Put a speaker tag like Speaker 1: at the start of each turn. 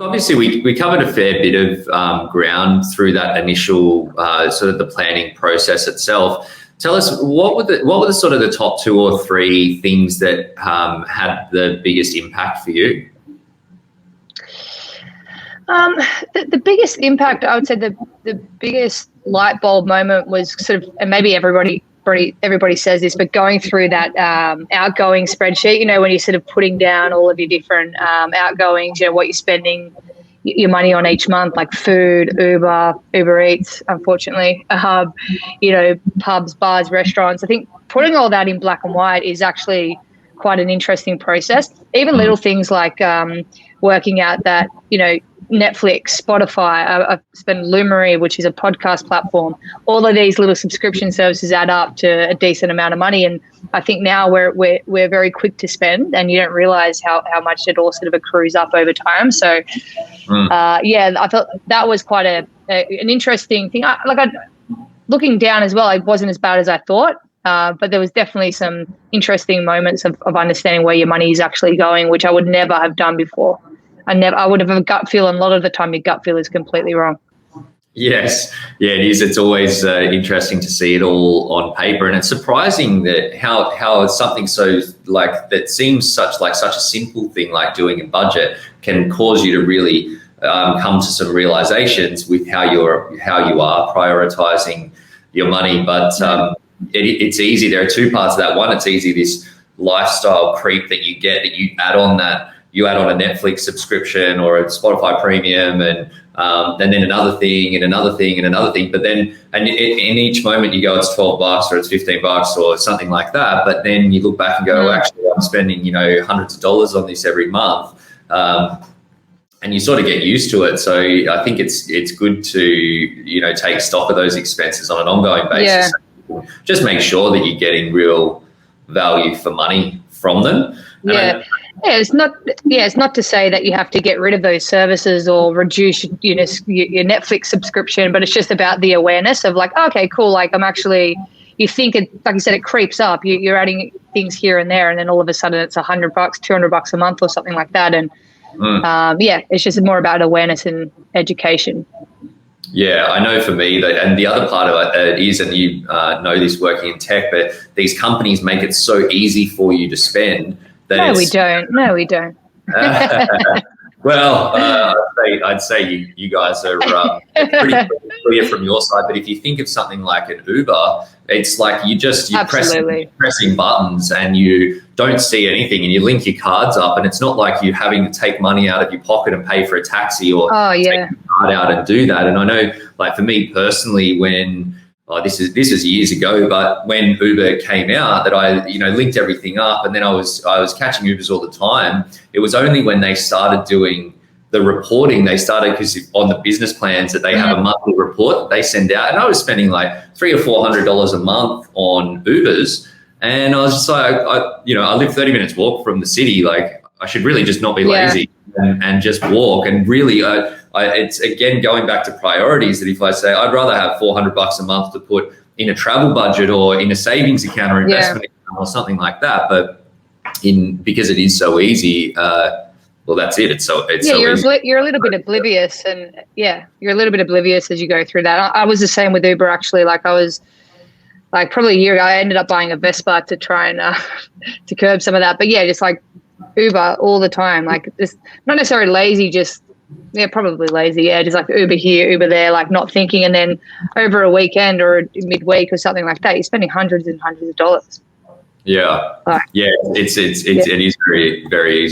Speaker 1: Obviously, we covered a fair bit of ground through that initial sort of the planning process itself. Tell us what were the sort of the top 2 or 3 things that had the biggest impact for you?
Speaker 2: The biggest impact, I would say, the biggest light bulb moment was sort of, and maybe everybody says this, but going through that outgoing spreadsheet, when you're sort of putting down all of your different outgoings, what you're spending your money on each month, like food, Uber Eats, unfortunately, pubs, bars, restaurants. I think putting all that in black and white is actually quite an interesting process. Even little things like working out that, Netflix, Spotify, I've spent Lumery, which is a podcast platform. All of these little subscription services add up to a decent amount of money. And I think now we're very quick to spend, and you don't realize how much it all sort of accrues up over time. So, I thought that was quite an interesting thing. Looking down as well, it wasn't as bad as I thought. But there was definitely some interesting moments of understanding where your money is actually going, which I would never have done before. I would have a gut feel, and a lot of the time your gut feel is completely wrong.
Speaker 1: Yes, yeah, it is. It's always interesting to see it all on paper, and it's surprising that how something so that seems such a simple thing like doing a budget can cause you to really come to some realizations with how you are prioritizing your money. But it's easy. There are 2 parts of that. One, it's easy, this lifestyle creep that you get, that you add on a Netflix subscription or a Spotify premium, and then another thing and another thing and another thing. But then, in each moment you go, it's $12 or it's $15 or something like that. But then you look back and go, actually, I'm spending, hundreds of dollars on this every month. And you sort of get used to it. So I think it's good to, take stock of those expenses on an ongoing basis. Yeah. Just make sure that you're getting real value for money from them.
Speaker 2: It's not to say that you have to get rid of those services or reduce your Netflix subscription, but it's just about the awareness of okay, cool. I'm actually, you think it, like you said, it creeps up. You're adding things here and there, and then all of a sudden it's $100, $200 a month or something like that. And it's just more about awareness and education.
Speaker 1: Yeah, I know for me that, and the other part of it is, and you know this working in tech, but these companies make it so easy for you to spend.
Speaker 2: No, we don't.
Speaker 1: Well, I'd say you guys are pretty clear from your side. But if you think of something like an Uber, it's like you're pressing buttons and you don't see anything, and you link your cards up, and it's not like you're having to take money out of your pocket and pay for a taxi or take your card out and do that. And I know, for me personally, when this is years ago, but when Uber came out, that I linked everything up, and then I was catching Ubers all the time. It was only when they started doing the reporting, because on the business plans that they have a monthly report that they send out, and I was spending $300 or $400 a month on Ubers, and I was just I live 30 minutes walk from the city. I should really just not be lazy and just walk. And really, it's again going back to priorities, that if I say I'd rather have $400 a month to put in a travel budget or in a savings account or investment account or something like that, but because it is so easy, that's it. It's so easy.
Speaker 2: You're a little bit oblivious, and you're a little bit oblivious as you go through that. I was the same with Uber, actually. I was probably a year ago, I ended up buying a Vespa to try and to curb some of that. But just Uber all the time, just not necessarily lazy, just probably lazy. Just Uber here, Uber there, not thinking. And then over a weekend or a midweek or something like that, you're spending hundreds and hundreds of dollars.
Speaker 1: Yeah. It is very, very easy.